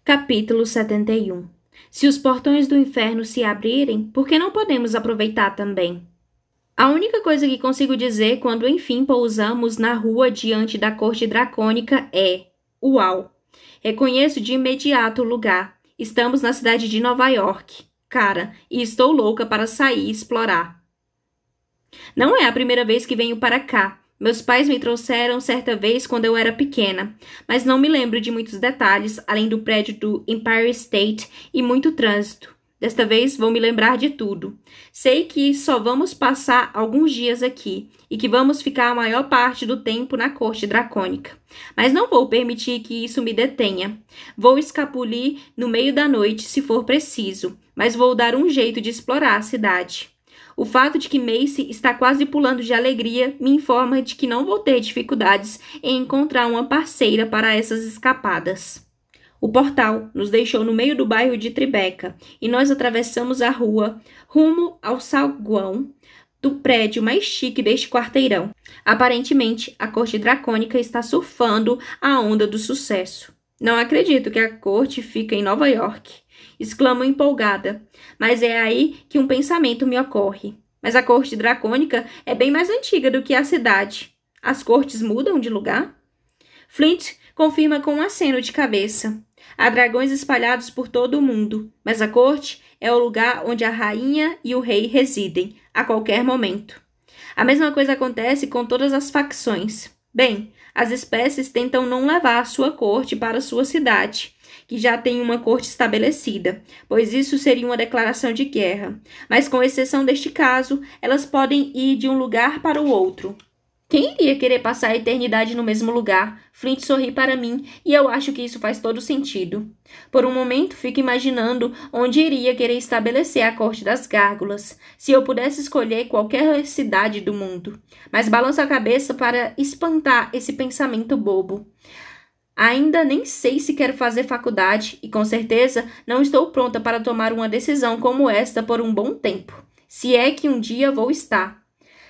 Capítulo 71. Se os portões do inferno se abrirem, por que não podemos aproveitar também? A única coisa que consigo dizer quando enfim pousamos na rua diante da corte dracônica é: uau! Reconheço de imediato o lugar. Estamos na cidade de Nova York, cara, e estou louca para sair e explorar. Não é a primeira vez que venho para cá. Meus pais me trouxeram certa vez quando eu era pequena, mas não me lembro de muitos detalhes, além do prédio do Empire State e muito trânsito. Desta vez vou me lembrar de tudo. Sei que só vamos passar alguns dias aqui e que vamos ficar a maior parte do tempo na corte dracônica. Mas não vou permitir que isso me detenha. Vou escapulir no meio da noite se for preciso, mas vou dar um jeito de explorar a cidade. O fato de que Macy está quase pulando de alegria me informa de que não vou ter dificuldades em encontrar uma parceira para essas escapadas. O portal nos deixou no meio do bairro de Tribeca e nós atravessamos a rua rumo ao saguão do prédio mais chique deste quarteirão. Aparentemente, a corte dracônica está surfando a onda do sucesso. Não acredito que a corte fica em Nova York. Exclamo empolgada, mas é aí que um pensamento me ocorre. Mas a corte dracônica é bem mais antiga do que a cidade. As cortes mudam de lugar? Flint confirma com um aceno de cabeça. Há dragões espalhados por todo o mundo, mas a corte é o lugar onde a rainha e o rei residem, a qualquer momento. A mesma coisa acontece com todas as facções. Bem, as espécies tentam não levar a sua corte para sua cidade, que já tem uma corte estabelecida, pois isso seria uma declaração de guerra. Mas com exceção deste caso, elas podem ir de um lugar para o outro. Quem iria querer passar a eternidade no mesmo lugar? Flint sorri para mim e eu acho que isso faz todo sentido. Por um momento, fico imaginando onde iria querer estabelecer a corte das gárgulas, se eu pudesse escolher qualquer cidade do mundo. Mas balanço a cabeça para espantar esse pensamento bobo. Ainda nem sei se quero fazer faculdade e, com certeza, não estou pronta para tomar uma decisão como esta por um bom tempo. Se é que um dia vou estar.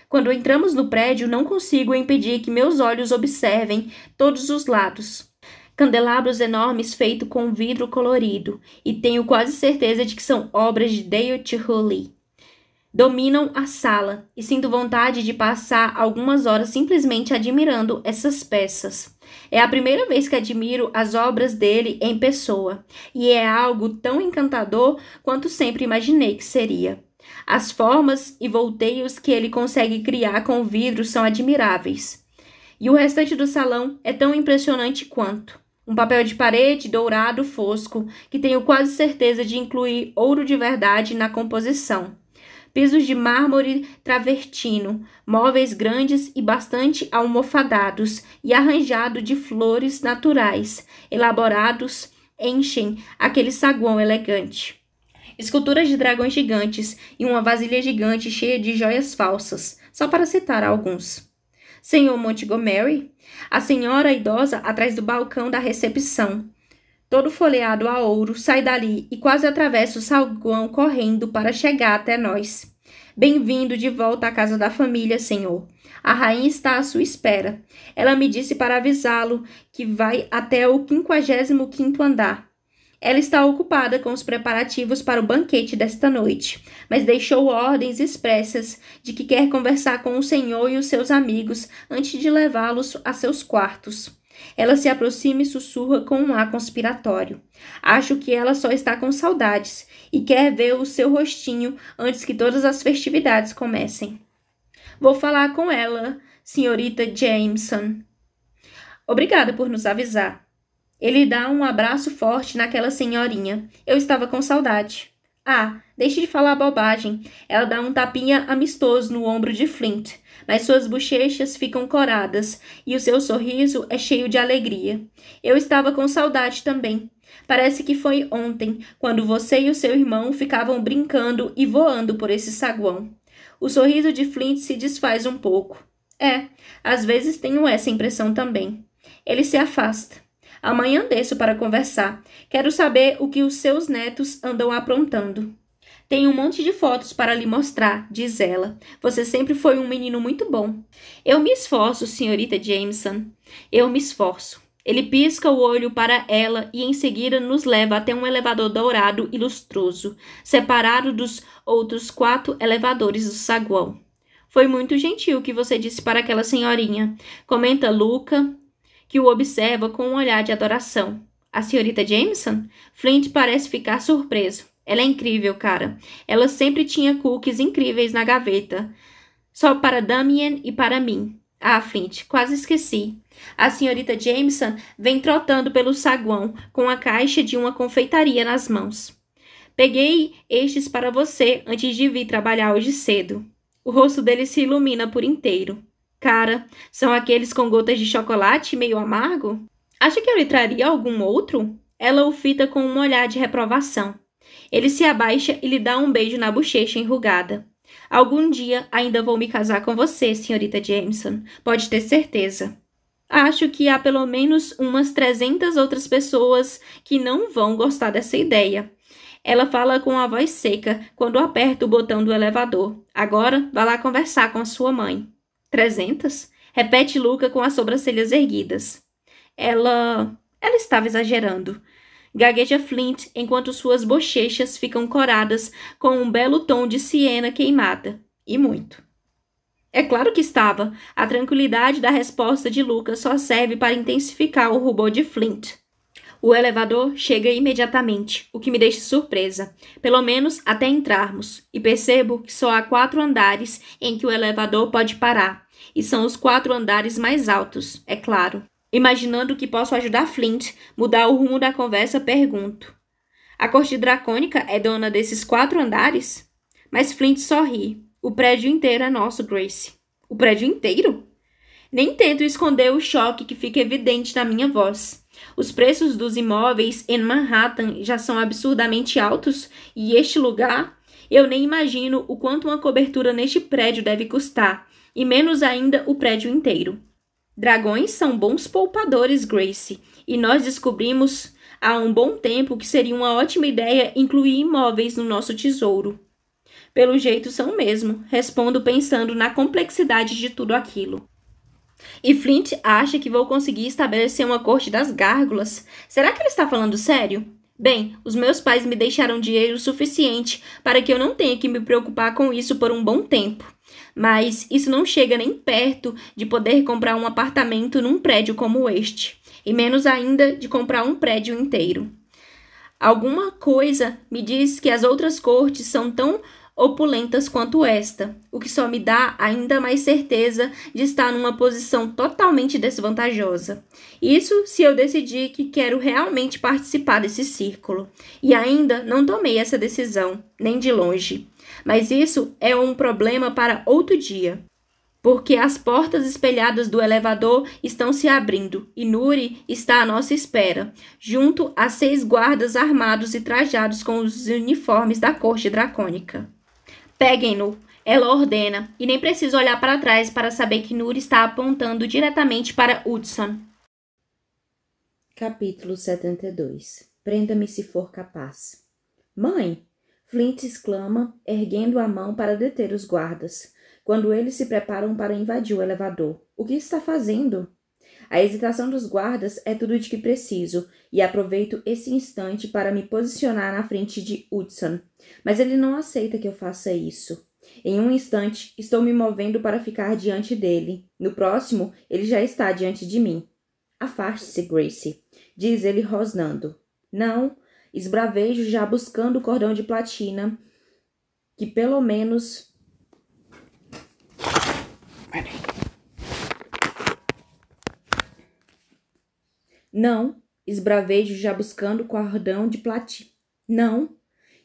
Quando entramos no prédio, não consigo impedir que meus olhos observem todos os lados. Candelabros enormes feitos com vidro colorido, e tenho quase certeza de que são obras de Dale Chihuly. Dominam a sala, e sinto vontade de passar algumas horas simplesmente admirando essas peças. É a primeira vez que admiro as obras dele em pessoa, e é algo tão encantador quanto sempre imaginei que seria. As formas e volteios que ele consegue criar com o vidro são admiráveis. E o restante do salão é tão impressionante quanto. Um papel de parede dourado fosco, que tenho quase certeza de incluir ouro de verdade na composição. Pisos de mármore travertino, móveis grandes e bastante almofadados e arranjado de flores naturais, elaborados, enchem aquele saguão elegante. Esculturas de dragões gigantes e uma vasilha gigante cheia de joias falsas, só para citar alguns. Senhor Montgomery, a senhora idosa atrás do balcão da recepção, todo folheado a ouro, sai dali e quase atravessa o saguão correndo para chegar até nós. Bem-vindo de volta à casa da família, senhor. A rainha está à sua espera. Ela me disse para avisá-lo que vai até o 55º andar. Ela está ocupada com os preparativos para o banquete desta noite, mas deixou ordens expressas de que quer conversar com o senhor e os seus amigos antes de levá-los a seus quartos. Ela se aproxima e sussurra com um ar conspiratório. Acho que ela só está com saudades e quer ver o seu rostinho antes que todas as festividades comecem. Vou falar com ela, senhorita Jameson. Obrigada por nos avisar. Ele dá um abraço forte naquela senhorinha. Eu estava com saudade. Ah, deixe de falar bobagem. Ela dá um tapinha amistoso no ombro de Flint, mas suas bochechas ficam coradas e o seu sorriso é cheio de alegria. Eu estava com saudade também. Parece que foi ontem, quando você e o seu irmão ficavam brincando e voando por esse saguão. O sorriso de Flint se desfaz um pouco. Às vezes tenho essa impressão também. Ele se afasta. Amanhã desço para conversar. Quero saber o que os seus netos andam aprontando. Tenho um monte de fotos para lhe mostrar, diz ela. Você sempre foi um menino muito bom. Eu me esforço, senhorita Jameson. Eu me esforço. Ele pisca o olho para ela e em seguida nos leva até um elevador dourado e lustroso, separado dos outros 4 elevadores do saguão. Foi muito gentil o que você disse para aquela senhorinha, comenta Luca, que o observa com um olhar de adoração. A senhorita Jameson? Flint parece ficar surpreso. Ela é incrível, cara. Ela sempre tinha cookies incríveis na gaveta. Só para Damien e para mim. Ah, Flint, quase esqueci. A senhorita Jameson vem trotando pelo saguão com a caixa de uma confeitaria nas mãos. Peguei estes para você antes de vir trabalhar hoje cedo. O rosto dele se ilumina por inteiro. Cara, são aqueles com gotas de chocolate meio amargo? Acha que eu lhe traria algum outro? Ela o fita com um olhar de reprovação. Ele se abaixa e lhe dá um beijo na bochecha enrugada. Algum dia ainda vou me casar com você, senhorita Jameson. Pode ter certeza. Acho que há pelo menos umas 300 outras pessoas que não vão gostar dessa ideia. Ela fala com a voz seca quando aperta o botão do elevador. Agora, vá lá conversar com a sua mãe. 300? Repete Luca com as sobrancelhas erguidas. Ela estava exagerando. Gagueja Flint enquanto suas bochechas ficam coradas com um belo tom de siena queimada. E muito. É claro que estava. A tranquilidade da resposta de Luca só serve para intensificar o rubor de Flint. O elevador chega imediatamente, o que me deixa surpresa, pelo menos até entrarmos, e percebo que só há 4 andares em que o elevador pode parar, e são os 4 andares mais altos, é claro. Imaginando que posso ajudar Flint, mudar o rumo da conversa, pergunto. A corte dracônica é dona desses 4 andares? Mas Flint sorri. O prédio inteiro é nosso, Grace. O prédio inteiro? Nem tento esconder o choque que fica evidente na minha voz. Os preços dos imóveis em Manhattan já são absurdamente altos e este lugar, eu nem imagino o quanto uma cobertura neste prédio deve custar, e menos ainda o prédio inteiro. Dragões são bons poupadores, Grace, e nós descobrimos há um bom tempo que seria uma ótima ideia incluir imóveis no nosso tesouro. Pelo jeito são mesmo, respondo pensando na complexidade de tudo aquilo. E Flint acha que vou conseguir estabelecer uma corte das gárgulas? Será que ele está falando sério? Bem, os meus pais me deixaram dinheiro suficiente para que eu não tenha que me preocupar com isso por um bom tempo. Mas isso não chega nem perto de poder comprar um apartamento num prédio como este, e menos ainda de comprar um prédio inteiro. Alguma coisa me diz que as outras cortes são tão opulentas quanto esta, o que só me dá ainda mais certeza de estar numa posição totalmente desvantajosa. Isso se eu decidir que quero realmente participar desse círculo. E ainda não tomei essa decisão, nem de longe. Mas isso é um problema para outro dia. Porque as portas espelhadas do elevador estão se abrindo e Nuri está à nossa espera, junto a 6 guardas armados e trajados com os uniformes da corte dracônica. Peguem-no, ela ordena, e nem preciso olhar para trás para saber que Nuri está apontando diretamente para Hudson. Capítulo 72. Prenda-me se for capaz. Mãe! Flint exclama, erguendo a mão para deter os guardas, quando eles se preparam para invadir o elevador. O que está fazendo? A hesitação dos guardas é tudo de que preciso, e aproveito esse instante para me posicionar na frente de Hudson. Mas ele não aceita que eu faça isso. Em um instante, estou me movendo para ficar diante dele. No próximo, ele já está diante de mim. Afaste-se, Grace, diz ele rosnando. Não, esbravejo já buscando o cordão de platina, que pelo menos... Não, esbravejo já buscando o cordão de platina. Não,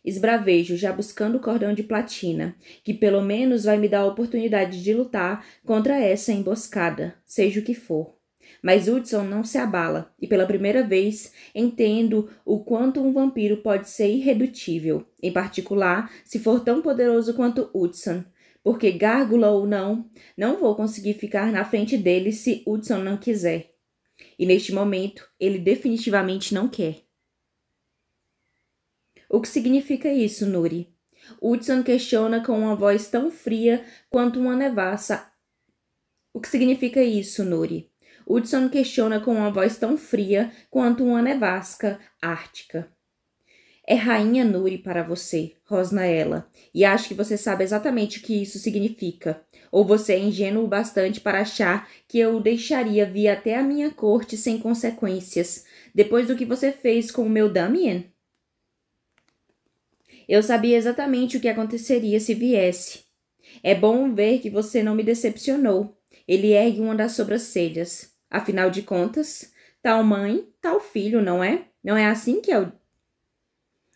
esbravejo já buscando o cordão de platina, que pelo menos vai me dar a oportunidade de lutar contra essa emboscada, seja o que for. Mas Hudson não se abala, e pela primeira vez entendo o quanto um vampiro pode ser irredutível, em particular se for tão poderoso quanto Hudson, porque gárgula ou não, não vou conseguir ficar na frente dele se Hudson não quiser. E neste momento, ele definitivamente não quer. O que significa isso, Nuri? Hudson questiona com uma voz tão fria quanto uma nevasca. O que significa isso, Nuri? Hudson questiona com uma voz tão fria quanto uma nevasca ártica. É Rainha Nuri para você, rosna ela, e acho que você sabe exatamente o que isso significa. Ou você é ingênuo bastante para achar que eu o deixaria vir até a minha corte sem consequências, depois do que você fez com o meu Damien? Eu sabia exatamente o que aconteceria se viesse. É bom ver que você não me decepcionou. Ele ergue uma das sobrancelhas. Afinal de contas, tal mãe, tal filho, não é? Não é assim que é o...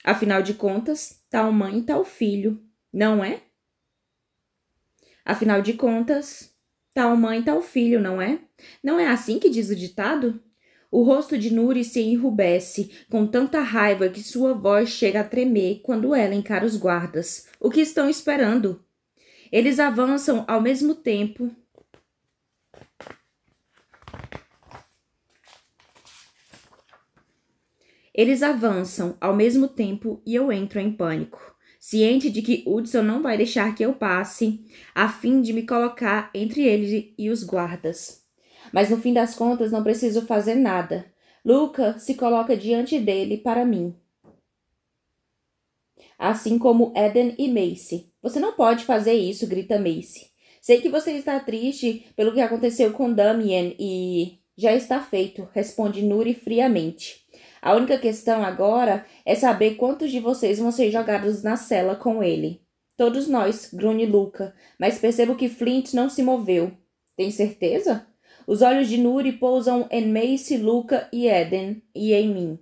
Afinal de contas, tal mãe, tal filho, não é? Afinal de contas, tal mãe, tal filho, não é? Não é assim que diz o ditado? O rosto de Nuri se enrubesce com tanta raiva que sua voz chega a tremer quando ela encara os guardas. O que estão esperando? Eles avançam ao mesmo tempo. Eles avançam ao mesmo tempo e eu entro em pânico, ciente de que Hudson não vai deixar que eu passe, a fim de me colocar entre ele e os guardas. Mas no fim das contas não preciso fazer nada. Luca se coloca diante dele para mim. Assim como Eden e Macy. Você não pode fazer isso, grita Macy. Sei que você está triste pelo que aconteceu com Damien e... Já está feito, responde Nuri friamente. A única questão agora é saber quantos de vocês vão ser jogados na cela com ele. Todos nós, grunhe Luca, mas percebo que Flint não se moveu. Tem certeza? Os olhos de Nuri pousam em Macy, Luca e Eden, e em mim.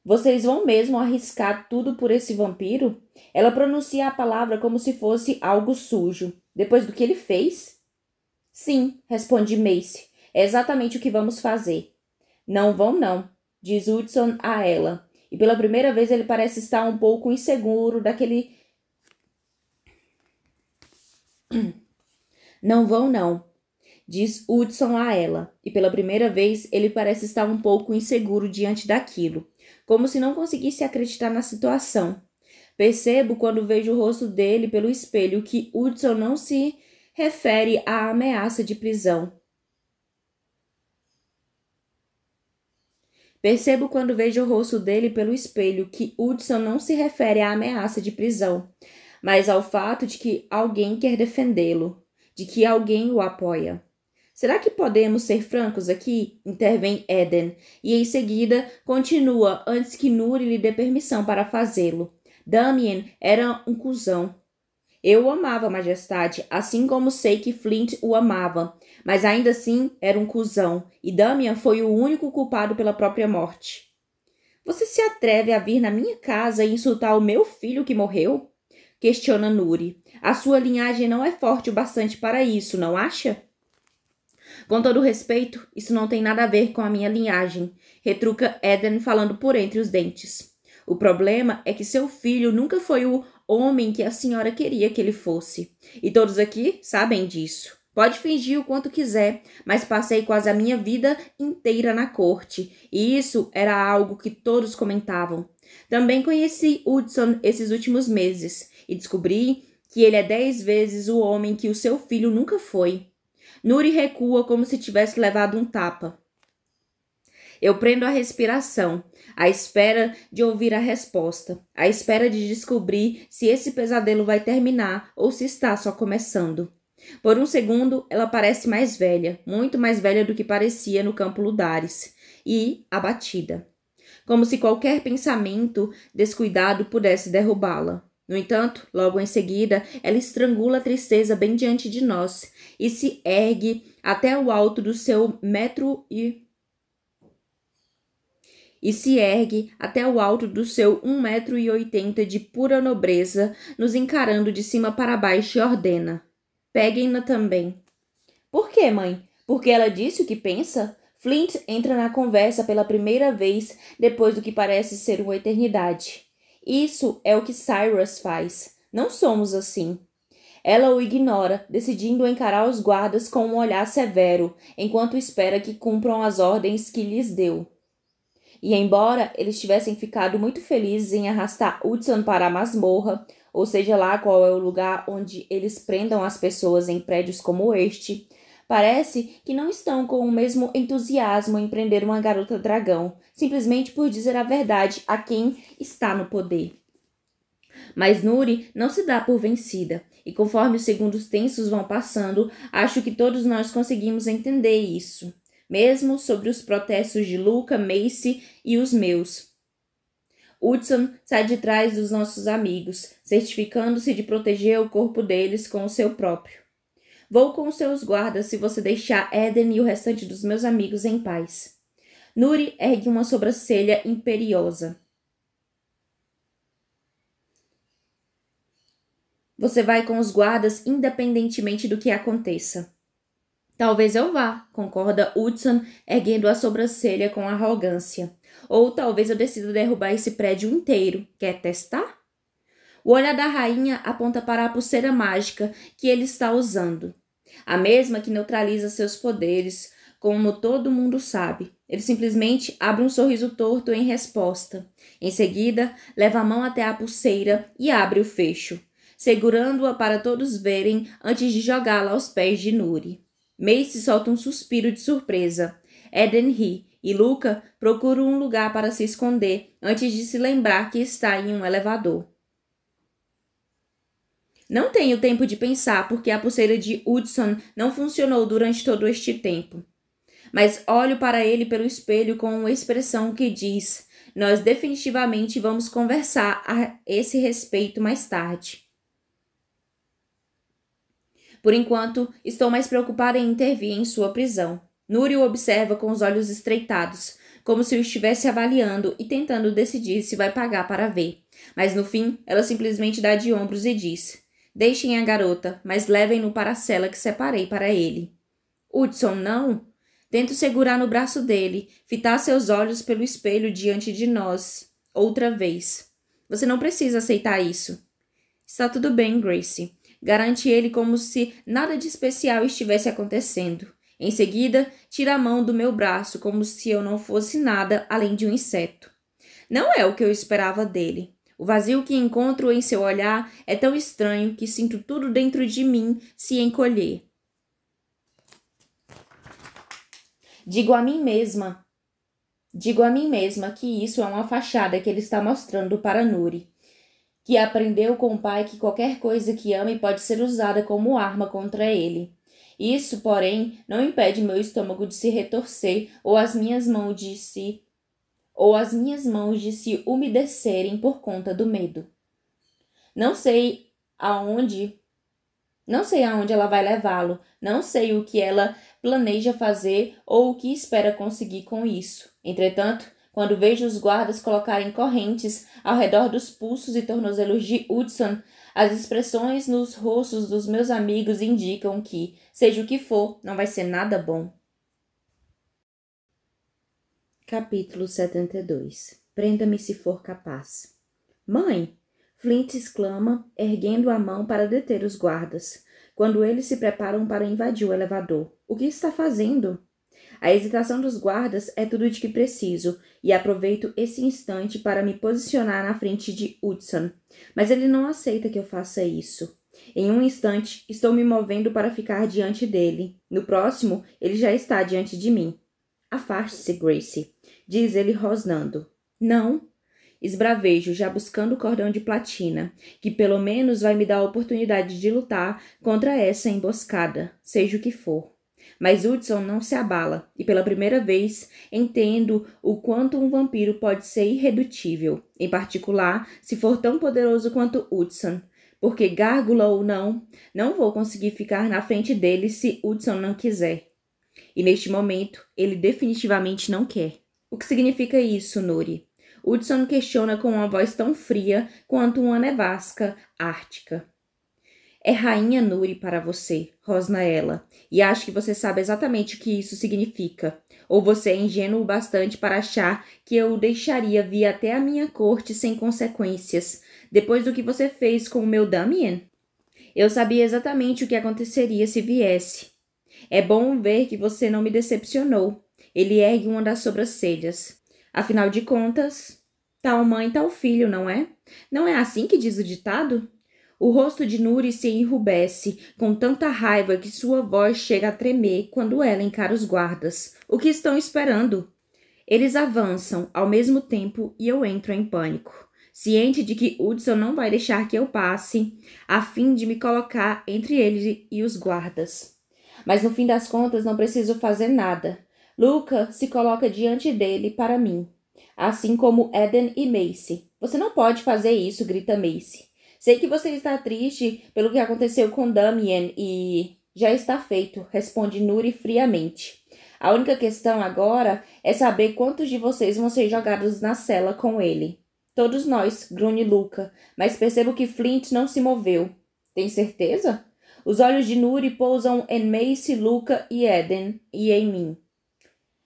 Vocês vão mesmo arriscar tudo por esse vampiro? Ela pronuncia a palavra como se fosse algo sujo. Depois do que ele fez? Sim, responde Macy. É exatamente o que vamos fazer. Não vão, não, diz Hudson a ela. E pela primeira vez ele parece estar um pouco inseguro daquele... Não vão, não, diz Hudson a ela. E pela primeira vez ele parece estar um pouco inseguro diante daquilo, como se não conseguisse acreditar na situação. Percebo quando vejo o rosto dele pelo espelho que Hudson não se refere à ameaça de prisão. Percebo quando vejo o rosto dele pelo espelho que Hudson não se refere à ameaça de prisão, mas ao fato de que alguém quer defendê-lo, de que alguém o apoia. Será que podemos ser francos aqui? Intervém Eden, e em seguida continua antes que Nuri lhe dê permissão para fazê-lo. Damien era um cuzão. Eu o amava, majestade, assim como sei que Flint o amava, mas ainda assim era um cuzão, e Damien foi o único culpado pela própria morte. Você se atreve a vir na minha casa e insultar o meu filho que morreu? Questiona Nuri. A sua linhagem não é forte o bastante para isso, não acha? Com todo respeito, isso não tem nada a ver com a minha linhagem, retruca Eden falando por entre os dentes. O problema é que seu filho nunca foi o homem que a senhora queria que ele fosse. E todos aqui sabem disso. Pode fingir o quanto quiser, mas passei quase a minha vida inteira na corte, e isso era algo que todos comentavam. Também conheci Hudson esses últimos meses, e descobri que ele é 10 vezes o homem que o seu filho nunca foi. Nuri recua como se tivesse levado um tapa. Eu prendo a respiração, à espera de ouvir a resposta, à espera de descobrir se esse pesadelo vai terminar ou se está só começando. Por um segundo, ela parece mais velha, muito mais velha do que parecia no campo Ludares, e abatida, como se qualquer pensamento descuidado pudesse derrubá-la. No entanto, logo em seguida, ela estrangula a tristeza bem diante de nós e se ergue até o alto do seu 1,80 m de pura nobreza, nos encarando de cima para baixo e ordena: peguem-na também. Por quê, mãe? Porque ela disse o que pensa? Flint entra na conversa pela primeira vez depois do que parece ser uma eternidade. Isso é o que Cyrus faz. Não somos assim. Ela o ignora, decidindo encarar os guardas com um olhar severo, enquanto espera que cumpram as ordens que lhes deu. E embora eles tivessem ficado muito felizes em arrastar Hudson para a masmorra, ou seja lá qual é o lugar onde eles prendam as pessoas em prédios como este, Parece que não estão com o mesmo entusiasmo em prender uma garota dragão, simplesmente por dizer a verdade a quem está no poder. Mas Nuri não se dá por vencida, e conforme os segundos tensos vão passando, acho que todos nós conseguimos entender isso, mesmo sobre os protestos de Luca, Mace e os meus. Hudson sai de trás dos nossos amigos, certificando-se de proteger o corpo deles com o seu próprio. Vou com os seus guardas se você deixar Eden e o restante dos meus amigos em paz. Nuri ergue uma sobrancelha imperiosa. Você vai com os guardas independentemente do que aconteça. Talvez eu vá, concorda Hudson, erguendo a sobrancelha com arrogância. Ou talvez eu decida derrubar esse prédio inteiro. Quer testar? O olhar da rainha aponta para a pulseira mágica que ele está usando. A mesma que neutraliza seus poderes, como todo mundo sabe. Ele simplesmente abre um sorriso torto em resposta. Em seguida, leva a mão até a pulseira e abre o fecho, segurando-a para todos verem antes de jogá-la aos pés de Nuri. Mace solta um suspiro de surpresa. Eden ri e Luca procura um lugar para se esconder antes de se lembrar que está em um elevador. Não tenho tempo de pensar porque a pulseira de Hudson não funcionou durante todo este tempo. Mas olho para ele pelo espelho com uma expressão que diz: nós definitivamente vamos conversar a esse respeito mais tarde. Por enquanto, estou mais preocupada em intervir em sua prisão. Nuri o observa com os olhos estreitados, como se o estivesse avaliando e tentando decidir se vai pagar para ver. Mas no fim, ela simplesmente dá de ombros e diz: deixem a garota, mas levem-no para a cela que separei para ele. Hudson, não! Tento segurar no braço dele, fitar seus olhos pelo espelho diante de nós. Outra vez. Você não precisa aceitar isso. Está tudo bem, Gracie. Garante ele como se nada de especial estivesse acontecendo. Em seguida, tira a mão do meu braço como se eu não fosse nada além de um inseto. Não é o que eu esperava dele. O vazio que encontro em seu olhar é tão estranho que sinto tudo dentro de mim se encolher. Digo a mim mesma que isso é uma fachada que ele está mostrando para Nuri, que aprendeu com o pai que qualquer coisa que ame pode ser usada como arma contra ele. Isso, porém, não impede meu estômago de se retorcer ou as minhas mãos de se umedecerem por conta do medo. Não sei aonde ela vai levá-lo, não sei o que ela planeja fazer ou o que espera conseguir com isso. Entretanto, quando vejo os guardas colocarem correntes ao redor dos pulsos e tornozelos de Hudson, as expressões nos rostos dos meus amigos indicam que, seja o que for, não vai ser nada bom. Capítulo 72. Prenda-me se for capaz. Mãe! Flint exclama, erguendo a mão para deter os guardas, quando eles se preparam para invadir o elevador. O que está fazendo? A hesitação dos guardas é tudo de que preciso, e aproveito esse instante para me posicionar na frente de Hudson. Mas ele não aceita que eu faça isso. Em um instante, estou me movendo para ficar diante dele. No próximo, ele já está diante de mim. Afaste-se, Gracie, diz ele rosnando. Não. Esbravejo, já buscando o cordão de platina, que pelo menos vai me dar a oportunidade de lutar contra essa emboscada, seja o que for. Mas Hudson não se abala, e pela primeira vez entendo o quanto um vampiro pode ser irredutível, em particular se for tão poderoso quanto Hudson, porque gárgula ou não vou conseguir ficar na frente dele se Hudson não quiser. E neste momento, ele definitivamente não quer. O que significa isso, Nuri? Hudson questiona com uma voz tão fria quanto uma nevasca ártica. É Rainha Nuri para você, rosna ela, e acho que você sabe exatamente o que isso significa. Ou você é ingênuo bastante para achar que eu o deixaria vir até a minha corte sem consequências, depois do que você fez com o meu Damien? Eu sabia exatamente o que aconteceria se viesse. É bom ver que você não me decepcionou. Ele ergue uma das sobrancelhas. Afinal de contas, tal mãe, tal filho, não é? Não é assim que diz o ditado? O rosto de Nuri se enrubesce com tanta raiva que sua voz chega a tremer quando ela encara os guardas. O que estão esperando? Eles avançam ao mesmo tempo e eu entro em pânico, ciente de que Hudson não vai deixar que eu passe, a fim de me colocar entre ele e os guardas. Mas no fim das contas não preciso fazer nada. Luca se coloca diante dele para mim, assim como Eden e Macy. Você não pode fazer isso, grita Macy. Sei que você está triste pelo que aconteceu com Damien e... Já está feito, responde Nuri friamente. A única questão agora é saber quantos de vocês vão ser jogados na cela com ele. Todos nós, grunhe Luca, mas percebo que Flint não se moveu. Tem certeza? Os olhos de Nuri pousam em Macy, Luca e Eden e em mim.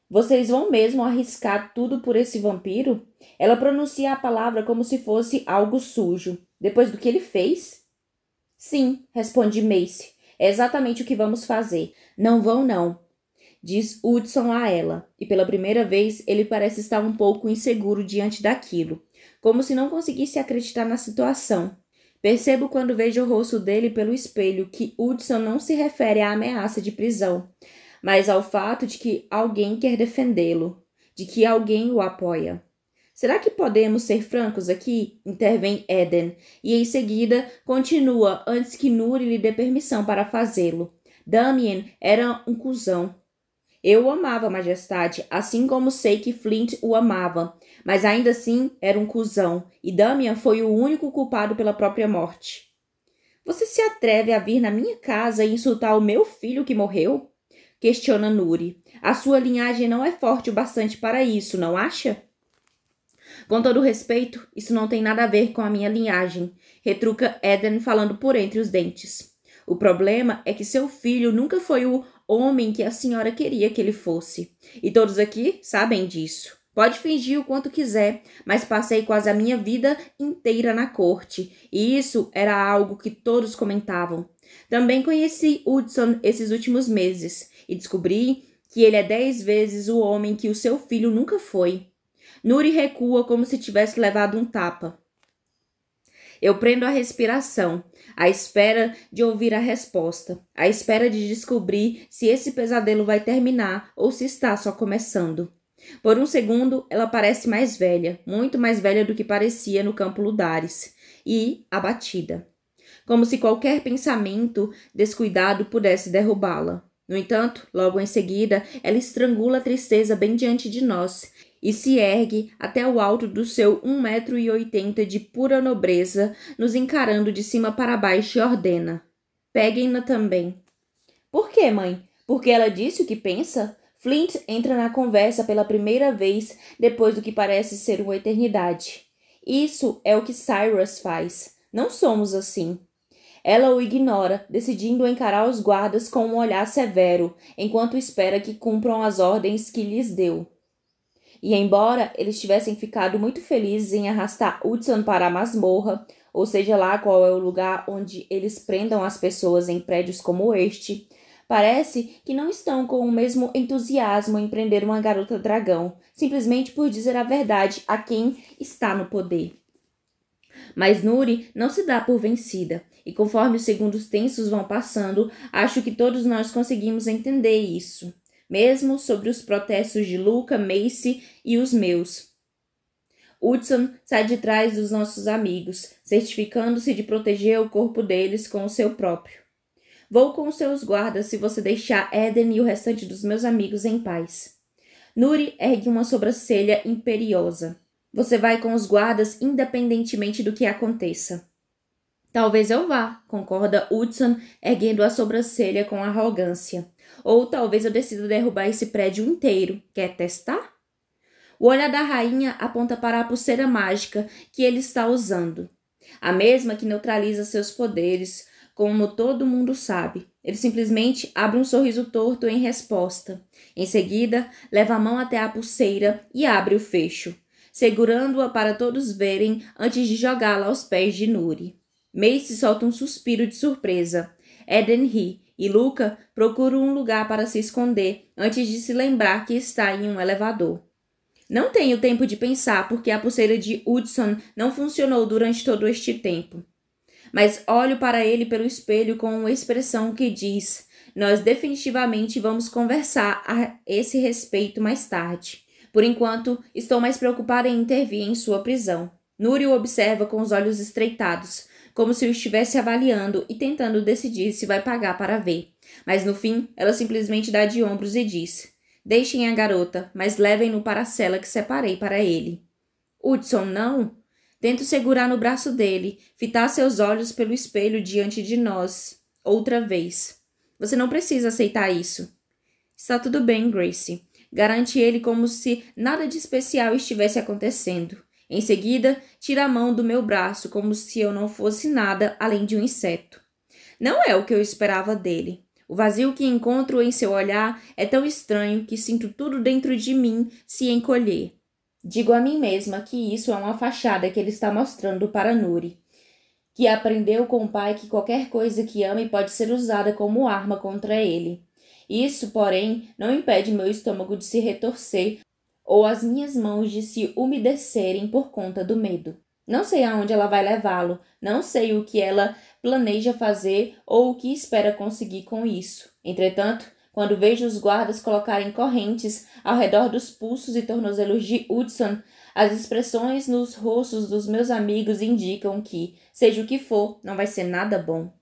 Vocês vão mesmo arriscar tudo por esse vampiro? Ela pronuncia a palavra como se fosse algo sujo. Depois do que ele fez? Sim, responde Macy. É exatamente o que vamos fazer. Não vão, não, diz Hudson a ela, e pela primeira vez ele parece estar um pouco inseguro diante daquilo, como se não conseguisse acreditar na situação. Percebo quando vejo o rosto dele pelo espelho que Hudson não se refere à ameaça de prisão, mas ao fato de que alguém quer defendê-lo, de que alguém o apoia. Será que podemos ser francos aqui? Intervém Eden, e em seguida continua antes que Nuri lhe dê permissão para fazê-lo. Damien era um cuzão. Eu o amava, majestade, assim como sei que Flint o amava, mas ainda assim era um cuzão, e Damian foi o único culpado pela própria morte. Você se atreve a vir na minha casa e insultar o meu filho que morreu? Questiona Nuri. A sua linhagem não é forte o bastante para isso, não acha? Com todo respeito, isso não tem nada a ver com a minha linhagem, retruca Eden falando por entre os dentes. O problema é que seu filho nunca foi o homem que a senhora queria que ele fosse. E todos aqui sabem disso. Pode fingir o quanto quiser, mas passei quase a minha vida inteira na corte, e isso era algo que todos comentavam. Também conheci Hudson esses últimos meses, e descobri que ele é 10 vezes o homem que o seu filho nunca foi. Nuri recua como se tivesse levado um tapa. Eu prendo a respiração, à espera de ouvir a resposta, à espera de descobrir se esse pesadelo vai terminar ou se está só começando. Por um segundo, ela parece mais velha, muito mais velha do que parecia no campo Ludares, e abatida. Como se qualquer pensamento descuidado pudesse derrubá-la. No entanto, logo em seguida, ela estrangula a tristeza bem diante de nós, e se ergue até o alto do seu 1,80 m de pura nobreza, nos encarando de cima para baixo e ordena. Peguem-na também. Por quê, mãe? Porque ela disse o que pensa? Flint entra na conversa pela primeira vez depois do que parece ser uma eternidade. Isso é o que Cyrus faz. Não somos assim. Ela o ignora, decidindo encarar os guardas com um olhar severo, enquanto espera que cumpram as ordens que lhes deu. E embora eles tivessem ficado muito felizes em arrastar Hudson para a masmorra, ou seja lá qual é o lugar onde eles prendam as pessoas em prédios como este, parece que não estão com o mesmo entusiasmo em prender uma garota dragão, simplesmente por dizer a verdade a quem está no poder. Mas Nuri não se dá por vencida, e conforme os segundos tensos vão passando, acho que todos nós conseguimos entender isso. Mesmo sobre os protestos de Luca, Macy e os meus. Hudson sai de trás dos nossos amigos, certificando-se de proteger o corpo deles com o seu próprio. Vou com os seus guardas se você deixar Eden e o restante dos meus amigos em paz. Nuri ergue uma sobrancelha imperiosa. Você vai com os guardas independentemente do que aconteça. Talvez eu vá, concorda Hudson, erguendo a sobrancelha com arrogância. Ou talvez eu decida derrubar esse prédio inteiro. Quer testar? O olhar da rainha aponta para a pulseira mágica que ele está usando. A mesma que neutraliza seus poderes, como todo mundo sabe. Ele simplesmente abre um sorriso torto em resposta. Em seguida, leva a mão até a pulseira e abre o fecho, segurando-a para todos verem antes de jogá-la aos pés de Nuri. Macy solta um suspiro de surpresa. Eden ri, e Luca procura um lugar para se esconder antes de se lembrar que está em um elevador. Não tenho tempo de pensar porque a pulseira de Hudson não funcionou durante todo este tempo. mas olho para ele pelo espelho com uma expressão que diz: nós definitivamente vamos conversar a esse respeito mais tarde. Por enquanto, estou mais preocupada em intervir em sua prisão. Nuri o observa com os olhos estreitados, como se o estivesse avaliando e tentando decidir se vai pagar para ver. Mas no fim, ela simplesmente dá de ombros e diz: deixem a garota, mas levem-no para a cela que separei para ele. Hudson, não? Tento segurar no braço dele, fitar seus olhos pelo espelho diante de nós. Outra vez. Você não precisa aceitar isso. Está tudo bem, Gracie. Garante ele como se nada de especial estivesse acontecendo. Em seguida, tira a mão do meu braço como se eu não fosse nada além de um inseto. Não é o que eu esperava dele. O vazio que encontro em seu olhar é tão estranho que sinto tudo dentro de mim se encolher. Digo a mim mesma que isso é uma fachada que ele está mostrando para Nuri, que aprendeu com o pai que qualquer coisa que ame pode ser usada como arma contra ele. Isso, porém, não impede meu estômago de se retorcer ou as minhas mãos de se umedecerem por conta do medo. Não sei aonde ela vai levá-lo, não sei o que ela planeja fazer ou o que espera conseguir com isso. Entretanto, quando vejo os guardas colocarem correntes ao redor dos pulsos e tornozelos de Hudson, as expressões nos rostos dos meus amigos indicam que, seja o que for, não vai ser nada bom.